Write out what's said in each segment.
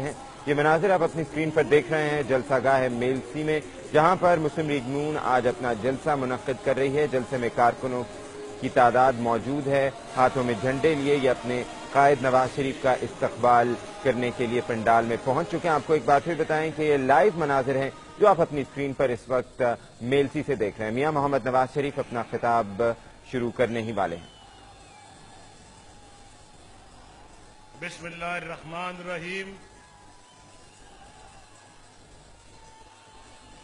हैं। ये मनाजिर आप अपनी स्क्रीन पर देख रहे हैं जलसागाह है मेलसी में, जहां पर मुस्लिम लीग नून आज अपना जलसा मुनक्किद कर रही है। जलसे में कारकुनों की तादाद मौजूद है, हाथों में झंडे लिए ये अपने कायद नवाज शरीफ का इस्तकबाल करने के लिए पंडाल में पहुंच चुके हैं। आपको एक बात भी बताएं कि ये लाइव मनाजिर हैं जो आप अपनी स्क्रीन पर इस वक्त मेलसी से देख रहे हैं। मियां मोहम्मद नवाज शरीफ अपना खिताब शुरू करने ही वाले हैं। बिस्मिल्लाहिर्रहमानिर्रहीम।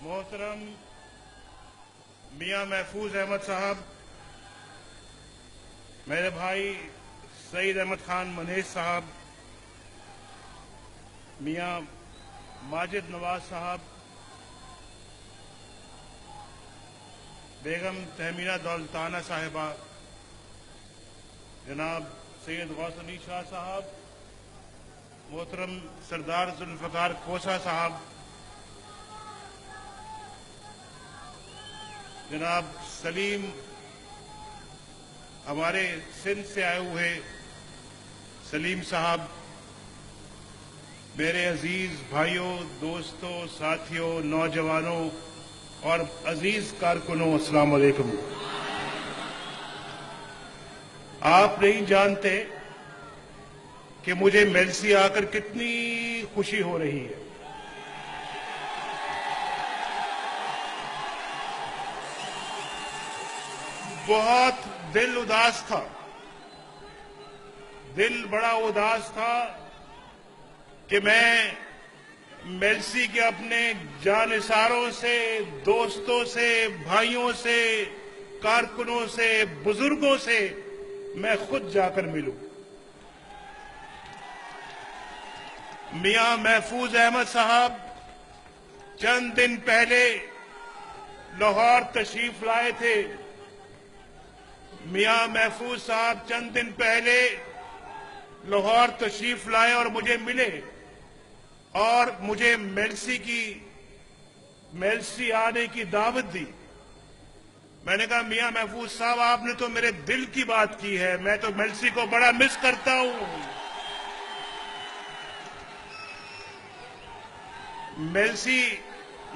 मोहतरम मियां महफूज अहमद साहब, मेरे भाई सईद अहमद खान मनेज साहब, मियां माजिद नवाज साहब, बेगम तहमीना दौलताना साहिबा, जनाब सैयद गौस अली शाह साहब, मोहतरम सरदार जुल्फ़िकार खोसा साहब, जनाब सलीम हमारे सिंध से आए हुए सलीम साहब, मेरे अजीज भाइयों, दोस्तों, साथियों, नौजवानों और अजीज कारकुनों, अस्सलाम वालेकुम। आप नहीं जानते कि मुझे मेलसी आकर कितनी खुशी हो रही है। बहुत दिल उदास था, दिल बड़ा उदास था कि मैं मेलसी के अपने जानिसारों से, दोस्तों से, भाइयों से, कारकुनों से, बुजुर्गों से मैं खुद जाकर मिलूं। मियां महफूज अहमद साहब चंद दिन पहले लाहौर तशरीफ लाए थे। मियां महफूज साहब चंद दिन पहले लाहौर तशरीफ लाए और मुझे मिले और मुझे मेलसी आने की दावत दी। मैंने कहा मियां महफूज साहब, आपने तो मेरे दिल की बात की है, मैं तो मेलसी को बड़ा मिस करता हूं।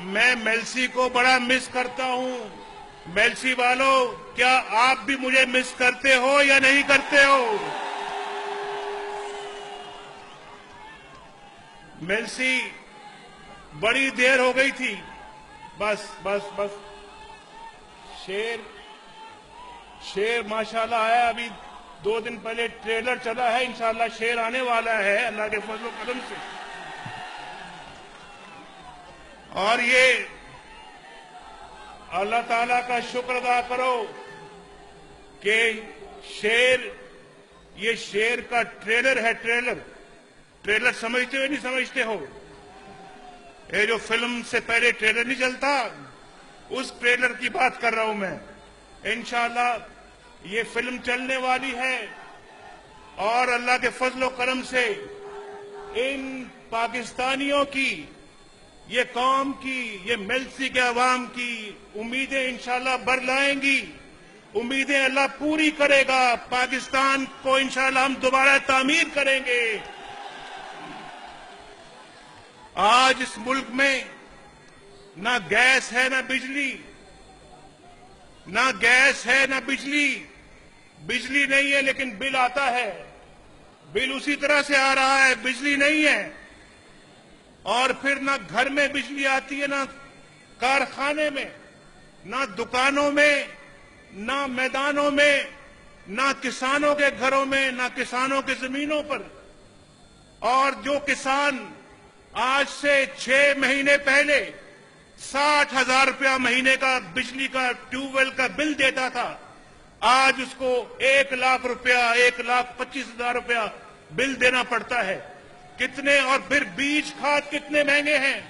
मैं मेलसी को बड़ा मिस करता हूं। मेलसी वालों, क्या आप भी मुझे मिस करते हो या नहीं करते हो? मेलसी बड़ी देर हो गई थी। बस बस बस शेर माशाल्लाह है। अभी 2 दिन पहले ट्रेलर चला है, इंशाल्लाह शेर आने वाला है अल्लाह के फजल व करम से। और ये अल्लाह ताला का शुक्र अदा करो कि ये शेर का ट्रेलर है। ट्रेलर समझते हो नहीं समझते हो? ये जो फिल्म से पहले ट्रेलर नहीं चलता, उस ट्रेलर की बात कर रहा हूं मैं। इंशाअल्लाह ये फिल्म चलने वाली है और अल्लाह के फजल व करम से इन पाकिस्तानियों की, ये कौम की, ये मेलसी के अवाम की उम्मीदें इंशाअल्लाह बरलाएंगी। उम्मीदें अल्लाह पूरी करेगा। पाकिस्तान को इंशाअल्लाह हम दोबारा तामीर करेंगे। आज इस मुल्क में ना गैस है ना बिजली, ना गैस है ना बिजली। बिजली नहीं है लेकिन बिल आता है, बिल उसी तरह से आ रहा है, बिजली नहीं है। और फिर ना घर में बिजली आती है, ना कारखाने में, ना दुकानों में, ना मैदानों में, ना किसानों के घरों में, ना किसानों की जमीनों पर। और जो किसान आज से 6 महीने पहले 60,000 रुपया महीने का बिजली का ट्यूबवेल का बिल देता था, आज उसको 1 लाख रुपया, 1,25,000 रुपया बिल देना पड़ता है। कितने, और फिर बीज खाद कितने महंगे हैं।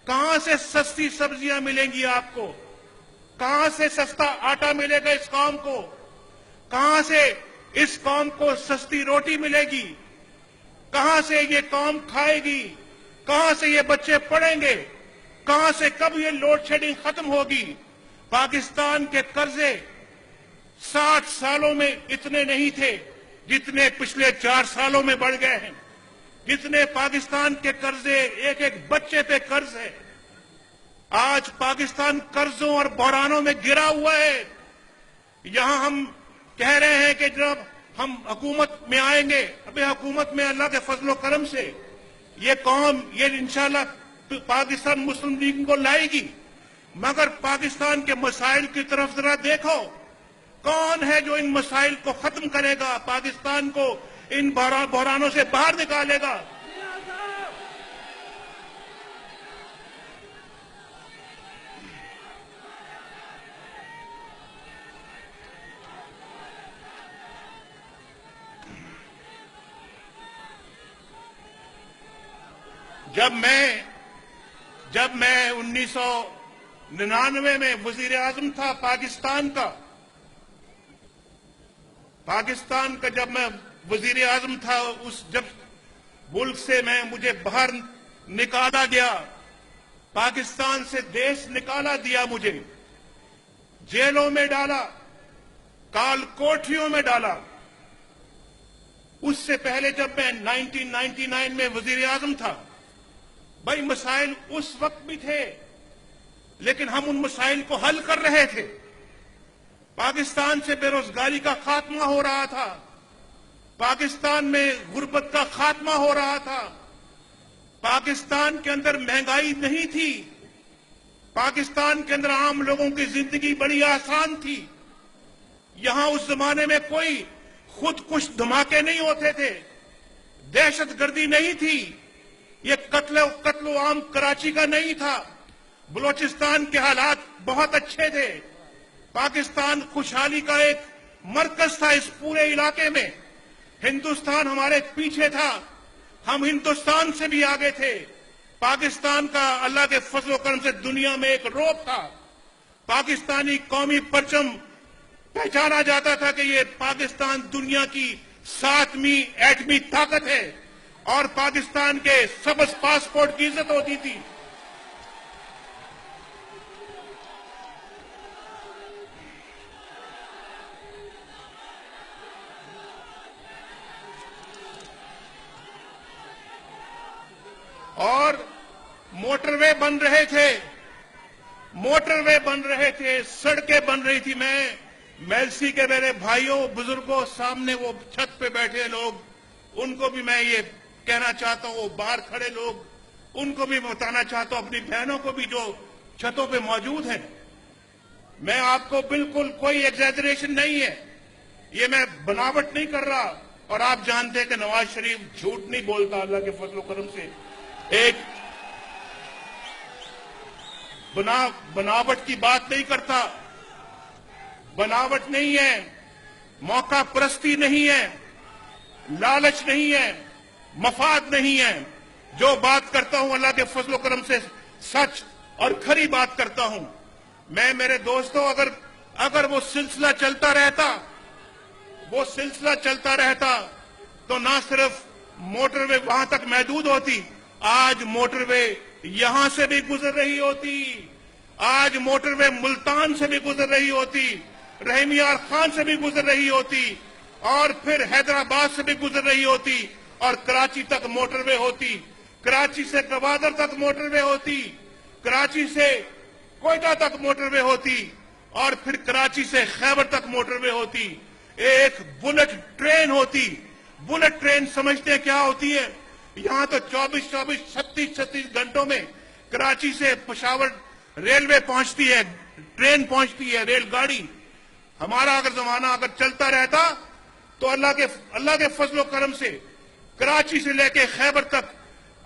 कहां से सस्ती सब्जियां मिलेंगी आपको? कहां से सस्ता आटा मिलेगा इस कौम को? कहां से इस कौम को सस्ती रोटी मिलेगी? कहां से ये कौम खाएगी? कहां से ये बच्चे पढ़ेंगे? कहां से, कब ये लोड शेडिंग खत्म होगी? पाकिस्तान के कर्जे 60 सालों में इतने नहीं थे जितने पिछले 4 सालों में बढ़ गए हैं। कितने पाकिस्तान के कर्जे, एक एक बच्चे पे कर्ज है। आज पाकिस्तान कर्जों और बहरानों में गिरा हुआ है। यहां हम कह रहे हैं कि जब हम हुकूमत में आएंगे, अभी हुकूमत में अल्लाह के फजलो करम से ये कौम, ये इंशाल्लाह पाकिस्तान मुस्लिम लीग को लाएगी। मगर पाकिस्तान के मसाइल की तरफ जरा देखो, कौन है जो इन मसाइल को खत्म करेगा, पाकिस्तान को इन बहरानों से बाहर निकालेगा। जब मैं 1999 में वजीर आजम था पाकिस्तान का जब मैं वजीर आजम था, जब मुल्क से मुझे बाहर निकाला गया, पाकिस्तान से देश निकाला दिया, मुझे जेलों में डाला, काल कोठरियों में डाला। उससे पहले जब मैं 1999 में वजीर आजम था, भाई मसाइल उस वक्त भी थे, लेकिन हम उन मसाइल को हल कर रहे थे। पाकिस्तान से बेरोजगारी का खात्मा हो रहा था, पाकिस्तान में गुर्बत का खात्मा हो रहा था, पाकिस्तान के अंदर महंगाई नहीं थी, पाकिस्तान के अंदर आम लोगों की जिंदगी बड़ी आसान थी। यहां उस जमाने में कोई खुदकुश धमाके नहीं होते थे, दहशतगर्दी नहीं थी, ये कत्लो आम कराची का नहीं था। बलोचिस्तान के हालात बहुत अच्छे थे। पाकिस्तान खुशहाली का एक मरकज था इस पूरे इलाके में। हिंदुस्तान हमारे पीछे था, हम हिंदुस्तान से भी आगे थे। पाकिस्तान का अल्लाह के फजलो करम से दुनिया में एक रौब था। पाकिस्तानी कौमी परचम पहचाना जाता था कि ये पाकिस्तान दुनिया की 7वीं एटमी ताकत है, और पाकिस्तान के सबज पासपोर्ट की इज्जत होती थी। और मोटरवे बन रहे थे, सड़कें बन रही थी। मैं मेलसी के मेरे भाइयों बुजुर्गों सामने वो छत पे बैठे लोग, उनको भी मैं ये कहना चाहता हूं, वो बाहर खड़े लोग, उनको भी बताना चाहता हूं, अपनी बहनों को भी जो छतों पे मौजूद हैं, मैं आपको बिल्कुल कोई एग्जैजरेशन नहीं है, ये मैं बनावट नहीं कर रहा। और आप जानते हैं कि नवाज शरीफ झूठ नहीं बोलता, अल्लाह के फजलो करम से एक बनावट की बात नहीं करता। बनावट नहीं है, मौका परस्ती नहीं है, लालच नहीं है, मफाद नहीं है। जो बात करता हूं अल्लाह के फजलो करम से सच और खरी बात करता हूं। मैं मेरे दोस्तों, अगर वो सिलसिला चलता रहता तो ना सिर्फ मोटरवे वहां तक महदूद होती, आज मोटरवे यहां से भी गुजर रही होती, आज मोटरवे मुल्तान से भी गुजर रही होती, रहमियार खान से भी गुजर रही होती, और फिर हैदराबाद से भी गुजर रही होती, और कराची तक मोटरवे होती, कराची से गवादर तक मोटरवे होती, कराची से कोयटा तक मोटरवे होती, और फिर कराची से खैबर तक मोटरवे होती। एक बुलेट ट्रेन होती। बुलेट ट्रेन समझते हैं क्या होती है? यहां तो 24-24, 36-36 घंटों में कराची से पेशावर रेलवे पहुंचती है, ट्रेन पहुंचती है, रेलगाड़ी। हमारा अगर जमाना अगर चलता रहता तो अल्लाह के फजलो करम से कराची से लेके खैबर तक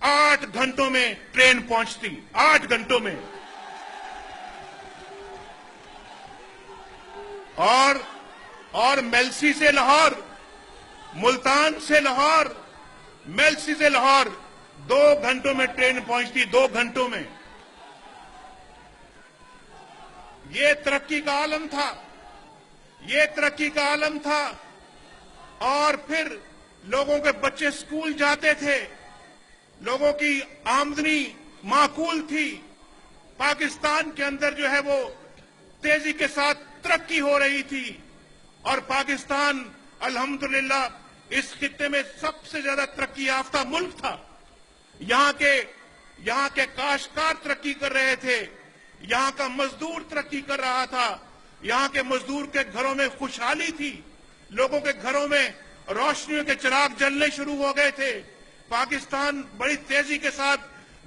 8 घंटों में ट्रेन पहुंचती, 8 घंटों में। और मेलसी से लाहौर, मुल्तान से लाहौर, मेलसी से लाहौर 2 घंटों में ट्रेन पहुंचती, 2 घंटों में। ये तरक्की का आलम था, ये तरक्की का आलम था। और फिर लोगों के बच्चे स्कूल जाते थे, लोगों की आमदनी माकूल थी। पाकिस्तान के अंदर जो है वो तेजी के साथ तरक्की हो रही थी, और पाकिस्तान अल्हम्दुलिल्लाह इस खित्ते में सबसे ज्यादा तरक्की याफ्ता मुल्क था। यहाँ के काश्तकार तरक्की कर रहे थे, यहाँ का मजदूर तरक्की कर रहा था, यहाँ के मजदूर के घरों में खुशहाली थी, लोगों के घरों में रोशनियों के चिराग जलने शुरू हो गए थे। पाकिस्तान बड़ी तेजी के साथ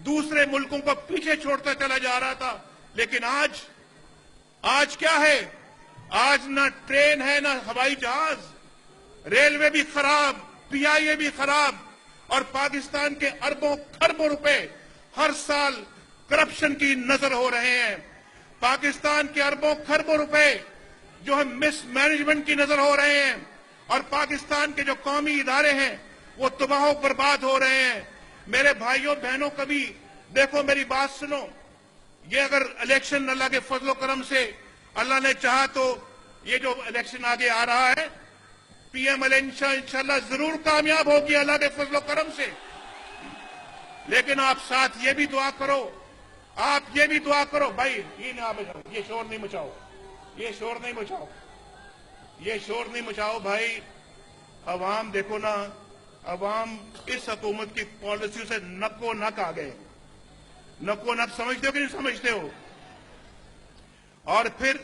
दूसरे मुल्कों को पीछे छोड़ता चला जा रहा था। लेकिन आज क्या है? आज ना ट्रेन है, ना हवाई जहाज, रेलवे भी खराब, पीआईए भी खराब, और पाकिस्तान के अरबों खरबों रुपए हर साल करप्शन की नजर हो रहे हैं। पाकिस्तान के अरबों खरबों रुपए जो है मिसमैनेजमेंट की नजर हो रहे हैं, और पाकिस्तान के जो कौमी इदारे हैं वो तबाह बर्बाद हो रहे हैं। मेरे भाइयों बहनों, कभी देखो, मेरी बात सुनो, ये अगर इलेक्शन अल्लाह के फजलो करम से अल्लाह ने चाहा तो ये जो इलेक्शन आगे आ रहा है, पीएमएल इंशाल्लाह जरूर कामयाब होगी अल्लाह के फजलो करम से। लेकिन आप साथ ये भी दुआ करो, भाई ये ना बजाओ, ये शोर नहीं मचाओ, ये शोर नहीं मचाओ भाई। अवाम देखो ना, अवाम इस हुकूमत की पॉलिसी से नको नक आ गए। नको नक समझते हो कि नहीं समझते हो? और फिर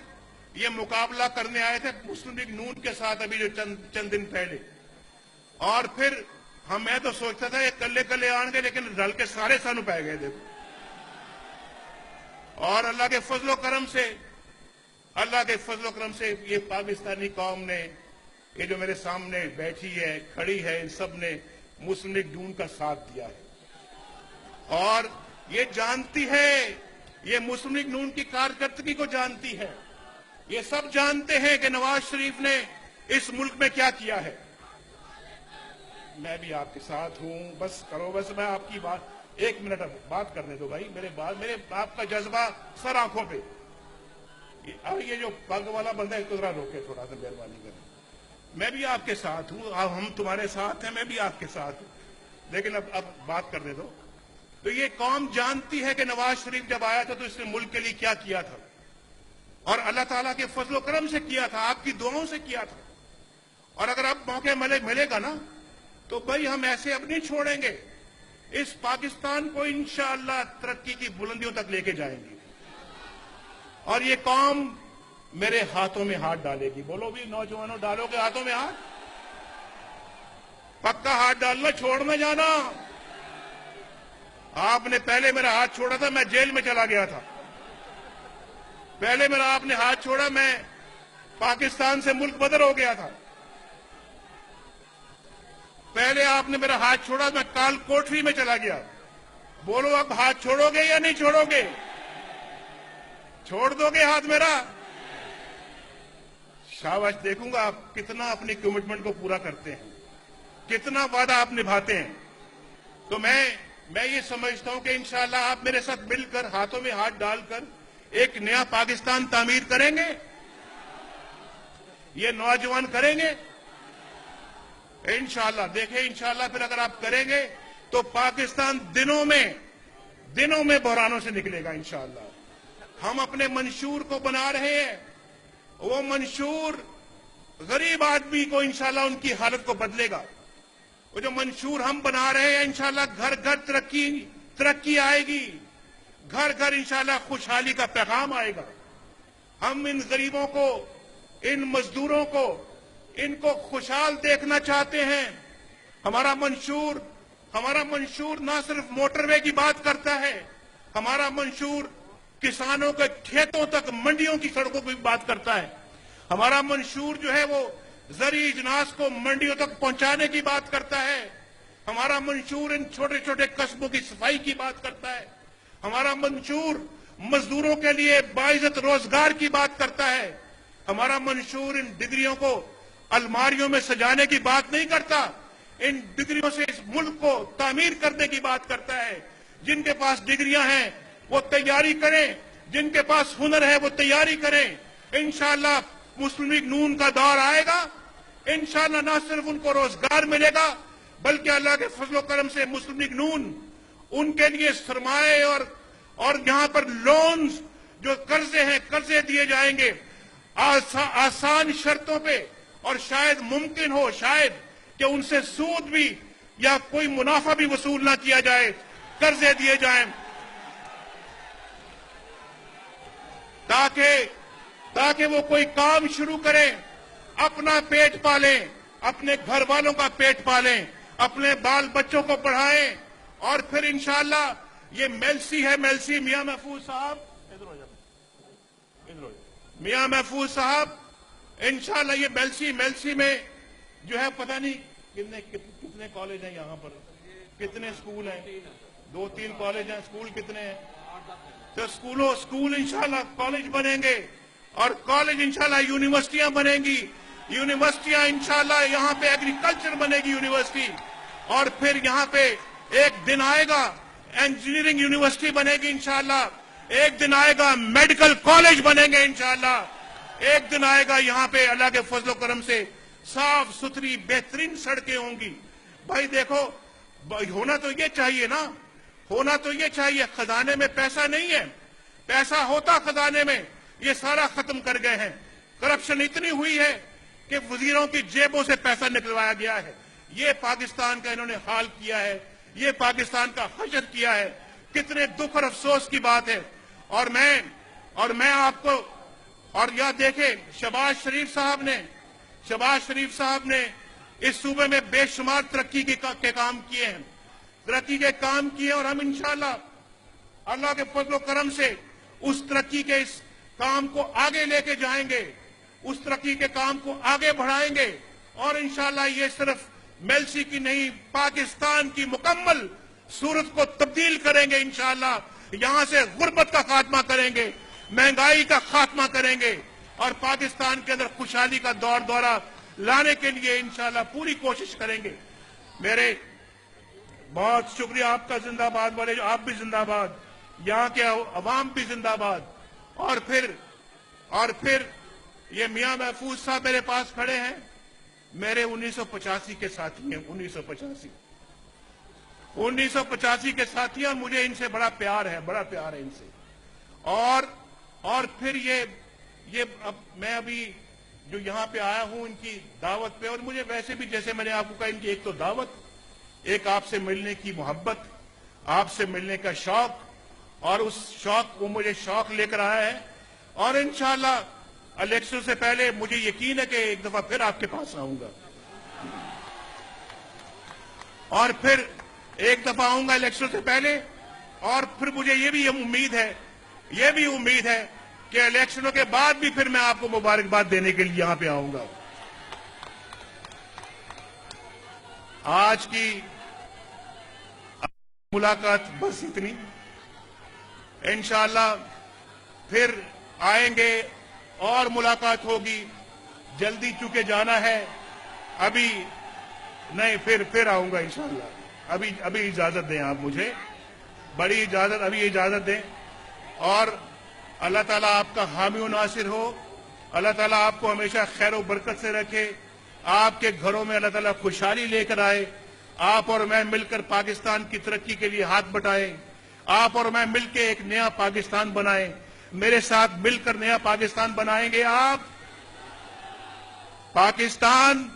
ये मुकाबला करने आए थे मुस्लिम लीग नून के साथ अभी जो चंद दिन पहले, और फिर मैं तो सोचता था ये कल्ले कल्ले आएंगे, लेकिन रल के सारे सानू पै गए। देखो, और अल्लाह के फजलो करम से ये पाकिस्तानी कौम ने, ये जो मेरे सामने बैठी है, खड़ी है, इन सब ने मुस्लिम लीग नून का साथ दिया है। और ये जानती है, ये मुस्लिम लीग नून की कारकर्दगी को जानती है। ये सब जानते हैं कि नवाज शरीफ ने इस मुल्क में क्या किया है। मैं भी आपके साथ हूं, बस करो, बस मैं आपकी बात, एक मिनट अब बात करने दो भाई, मेरे आपका जज्बा सर आंखों पे। अब ये जो पग वाला बंदा है, तो जरा रोके, थोड़ा सा मेहरबानी करें। मैं भी आपके साथ हूं, हम तुम्हारे साथ हैं, मैं भी आपके साथ हूं, लेकिन अब बात करने दो। तो ये कौम जानती है कि नवाज शरीफ जब आया था तो इसने मुल्क के लिए क्या किया था, और अल्लाह ताला के फजलो करम से किया था, आपकी दुआओं से किया था। और अगर अब मौके मिलेगा ना, तो भाई हम ऐसे अब नहीं छोड़ेंगे। इस पाकिस्तान को इंशाअल्लाह तरक्की की बुलंदियों तक लेके जाएंगे, और ये कौम मेरे हाथों में हाथ डालेगी। बोलो भी नौजवानों, डालोगे हाथों में हाथ? पक्का हाथ डालना, छोड़ में जाना। आपने पहले मेरा हाथ छोड़ा था, मैं जेल में चला गया था। पहले मेरा आपने हाथ छोड़ा, मैं पाकिस्तान से मुल्क बदर हो गया था। पहले आपने मेरा हाथ छोड़ा, मैं काल कोठरी में चला गया। बोलो अब हाथ छोड़ोगे या नहीं छोड़ोगे? छोड़ दोगे हाथ मेरा? शाबाश, देखूंगा आप कितना अपनी कमिटमेंट को पूरा करते हैं, कितना वादा आप निभाते हैं। तो मैं ये समझता हूं कि इंशाअल्लाह आप मेरे साथ मिलकर, हाथों में हाथ डालकर एक नया पाकिस्तान तामीर करेंगे। ये नौजवान करेंगे इंशाअल्लाह। देखें इंशाअल्लाह, फिर अगर आप करेंगे तो पाकिस्तान दिनों में बहरानों से निकलेगा इंशाअल्लाह। हम अपने मंशूर को बना रहे हैं, वो मंशूर गरीब आदमी को इंशाअल्लाह उनकी हालत को बदलेगा। वो जो मंशूर हम बना रहे हैं, इंशाअल्लाह घर घर तरक्की आएगी, घर घर इंशाअल्लाह खुशहाली का पैगाम आएगा। हम इन गरीबों को, इन मजदूरों को, इनको खुशहाल देखना चाहते हैं। हमारा मंशूर ना सिर्फ मोटरवे की बात करता है, हमारा मंशूर किसानों के खेतों तक, मंडियों की सड़कों की बात करता है। हमारा मंशूर जो है वो जरी इजनास को मंडियों तक पहुंचाने की बात करता है। हमारा मंशूर इन छोटे छोटे कस्बों की सफाई की बात करता है। हमारा मंशूर मजदूरों के लिए बाइज्जत रोजगार की बात करता है। हमारा मंशूर इन डिग्रियों को अलमारियों में सजाने की बात नहीं करता, इन डिग्रियों से इस मुल्क को तामीर करने की बात करता है। जिनके पास डिग्रियां हैं वो तैयारी करें, जिनके पास हुनर है वो तैयारी करें। इंशाअल्लाह मुस्लिम लीग नून का दौर आएगा, इंशाअल्लाह न सिर्फ उनको रोजगार मिलेगा, बल्कि अल्लाह के फजलो करम से मुस्लिम लीग नून उनके लिए सरमाए और यहां पर लोन्स जो कर्जे दिए जाएंगे आसान शर्तों पे, और शायद मुमकिन हो, शायद कि उनसे सूद भी या कोई मुनाफा भी वसूल ना किया जाए, कर्जे दिए जाएं, ताकि वो कोई काम शुरू करें, अपना पेट पालें, अपने घर वालों का पेट पालें, अपने बाल बच्चों को पढ़ाएं, और फिर इंशाअल्लाह ये मेलसी है, मेलसी मियां महफूज साहब, इधर हो जाओ, मियां महफूज साहब, इंशाअल्लाह ये मेलसी में जो है पता नहीं कितने कॉलेज हैं यहाँ पर, कितने स्कूल हैं, 2-3 कॉलेज हैं, स्कूल कितने हैं, तो स्कूल इंशाअल्लाह कॉलेज बनेंगे, और कॉलेज इंशाअल्लाह यूनिवर्सिटियां बनेंगी, यूनिवर्सिटियां इंशाअल्लाह यहाँ पे एग्रीकल्चर बनेगी यूनिवर्सिटी, और फिर यहाँ पे एक दिन आएगा इंजीनियरिंग यूनिवर्सिटी बनेगी इंशाअल्लाह, एक दिन आएगा मेडिकल कॉलेज बनेंगे इंशाअल्लाह, एक दिन आएगा यहाँ पे अल्लाह के फजल करम से साफ सुथरी बेहतरीन सड़कें होंगी। भाई देखो, होना तो ये चाहिए ना, होना तो ये चाहिए। खजाने में पैसा नहीं है, पैसा होता खजाने में, ये सारा खत्म कर गए हैं। करप्शन इतनी हुई है कि वजीरों की जेबों से पैसा निकलवाया गया है। ये पाकिस्तान का इन्होंने हाल किया है, ये पाकिस्तान का हशर किया है। कितने दुख और अफसोस की बात है। और मैं आपको, और यह देखे, शहबाज शरीफ साहब ने इस सूबे में बेशुमार तरक्की के काम किए हैं, तरक्की के काम किए, और हम इंशाअल्लाह अल्लाह के फजल करम से उस तरक्की के इस काम को आगे लेके जाएंगे, उस तरक्की के काम को आगे बढ़ाएंगे, और इंशाअल्लाह ये सिर्फ मेलसी की नहीं, पाकिस्तान की मुकम्मल सूरत को तब्दील करेंगे इंशाअल्लाह। यहां से गुर्बत का खात्मा करेंगे, महंगाई का खात्मा करेंगे, और पाकिस्तान के अंदर खुशहाली का दौर दौरा लाने के लिए इंशाअल्लाह पूरी कोशिश करेंगे। मेरे बहुत शुक्रिया आपका, जिंदाबाद वाले, आप भी जिंदाबाद, यहाँ के अवाम भी जिंदाबाद। और फिर ये मियां महफूज साहब मेरे पास खड़े हैं, मेरे 1985 के साथी हैं, 1985 के साथी हैं, और मुझे इनसे बड़ा प्यार है इनसे। और फिर ये अब मैं अभी जो यहाँ पे आया हूं इनकी दावत पे, और मुझे वैसे भी जैसे मैंने आपको कहा, इनकी एक तो दावत, एक आपसे मिलने की मोहब्बत, आपसे मिलने का शौक, और उस शौक वो मुझे शौक लेकर आया है। और इंशाअल्लाह इलेक्शन से पहले मुझे यकीन है कि एक दफा फिर आपके पास आऊंगा, और फिर एक दफा आऊंगा इलेक्शन से पहले, और फिर मुझे ये भी उम्मीद है कि इलेक्शनों के बाद भी फिर मैं आपको मुबारकबाद देने के लिए यहां पे आऊंगा। आज की मुलाकात बस इतनी, इंशाअल्लाह फिर आएंगे और मुलाकात होगी। जल्दी चूंकि जाना है, अभी नहीं, फिर आऊंगा इंशाअल्लाह। अभी इजाजत दें आप मुझे, बड़ी इजाजत, अभी इजाजत दें। और अल्लाह ताला आपका हामी और नासिर हो, अल्लाह ताला आपको हमेशा खैर और बरकत से रखे, आपके घरों में अल्लाह ताला खुशहाली लेकर आए, आप और मैं मिलकर पाकिस्तान की तरक्की के लिए हाथ बटाएं, आप और मैं मिलकर एक नया पाकिस्तान बनाएं। मेरे साथ मिलकर नया पाकिस्तान बनाएंगे आप। पाकिस्तान